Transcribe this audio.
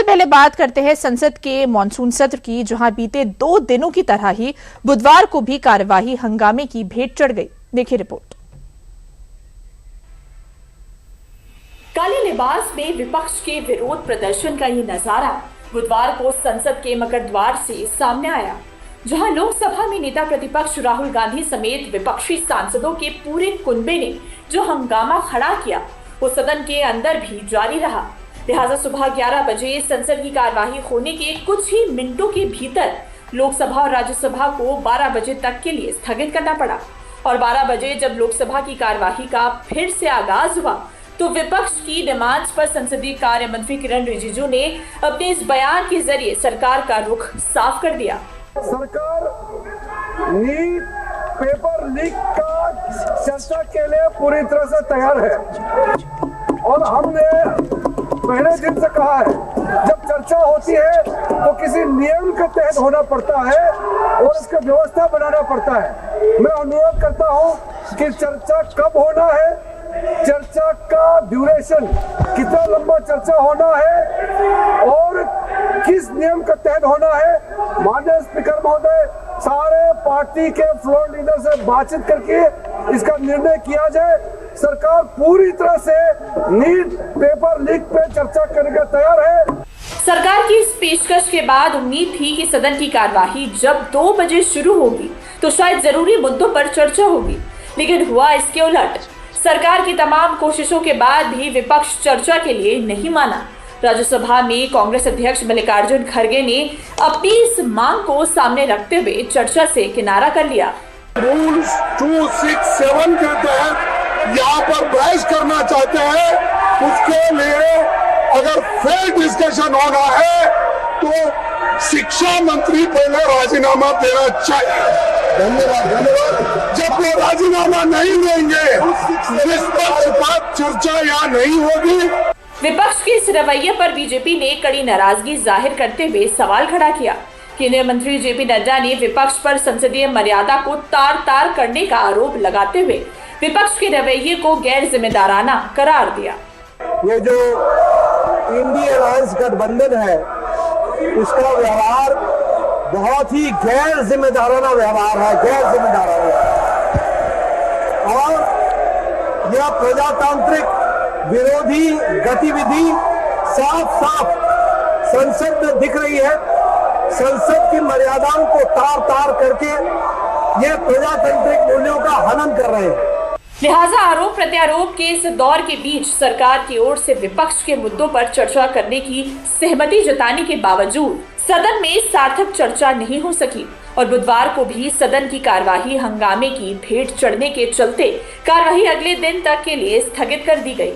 सबसे पहले बात करते हैं संसद के मॉनसून सत्र की, जहां बीते 2 दिनों की तरह ही बुधवार को भी कार्यवाही हंगामे की भेंट चढ़ गई। देखिए रिपोर्ट। काले लिबास में विपक्ष के विरोध प्रदर्शन का ये नजारा बुधवार को संसद के मकर द्वार से सामने आया, जहां लोकसभा में नेता प्रतिपक्ष राहुल गांधी समेत विपक्षी सांसदों के पूरे कुनबे ने जो हंगामा खड़ा किया वो सदन के अंदर भी जारी रहा। लिहाजा सुबह 11 बजे संसद की कार्यवाही होने के कुछ ही मिनटों के भीतर लोकसभा और राज्यसभा को 12 बजे तक के लिए स्थगित करना पड़ा। और 12 बजे जब लोकसभा की कार्यवाही का फिर से आगाज हुआ तो विपक्ष की डिमांड्स पर संसदीय कार्य मंत्री किरण रिजिजू ने अपने इस बयान के जरिए सरकार का रुख साफ कर दिया। सरकार नीट पेपर लीक का चर्चा के लिए पूरी तरह से तैयार है और हमने पहले दिन से कहा है, जब चर्चा होती है तो किसी नियम के तहत होना पड़ता है और इसका व्यवस्था बनाना पड़ता है। मैं अनुरोध करता हूं कि चर्चा कब होना है, चर्चा का ड्यूरेशन, कितना लंबा चर्चा होना है और किस नियम के तहत होना है। माननीय स्पीकर महोदय, सारे पार्टी के फ्लोर लीडर से बातचीत करके इसका निर्णय किया जाए। सरकार पूरी तरह से नीट पेपर लीक पे चर्चा करने का तैयार है। सरकार की इस पेशकश के बाद उम्मीद थी कि सदन की कार्यवाही जब 2 बजे शुरू होगी तो शायद जरूरी मुद्दों पर चर्चा होगी, लेकिन हुआ इसके उलट। सरकार की तमाम कोशिशों के बाद भी विपक्ष चर्चा के लिए नहीं माना। राज्यसभा में कांग्रेस अध्यक्ष मल्लिकार्जुन खड़गे ने अपनी इस मांग को सामने रखते हुए चर्चा से किनारा कर लिया। रूल 267 के तहत यहाँ पर बहस करना चाहते हैं, उसके लिए अगर फेयर डिस्कशन होना है तो शिक्षा मंत्री पहले राजीनामा देना चाहिए। धन्यवाद। जब वो राजीनामा नहीं देंगे निष्पक्ष चर्चा यहाँ नहीं होगी। विपक्ष के इस रवैये पर बीजेपी ने कड़ी नाराजगी जाहिर करते हुए सवाल खड़ा किया। केंद्रीय मंत्री जेपी नड्डा ने विपक्ष पर संसदीय मर्यादा को तार-तार करने का आरोप लगाते हुए विपक्ष के रवैये को गैर जिम्मेदाराना करार दिया। ये जो इंडिया अलायंस गठबंधन है, उसका व्यवहार बहुत ही गैर जिम्मेदाराना व्यवहार है, गैर जिम्मेदाराना। और यह प्रजातांत्रिक विरोधी गतिविधि साफ साफ संसद में दिख रही है। संसद की मर्यादाओं को तार-तार करके यह प्रजातांत्रिक मूल्यों का हनन कर रहे हैं। लिहाजा आरोप प्रत्यारोप के इस दौर के बीच सरकार की ओर से विपक्ष के मुद्दों पर चर्चा करने की सहमति जताने के बावजूद सदन में सार्थक चर्चा नहीं हो सकी और बुधवार को भी सदन की कार्यवाही हंगामे की भेंट चढ़ने के चलते कार्यवाही अगले दिन तक के लिए स्थगित कर दी गई।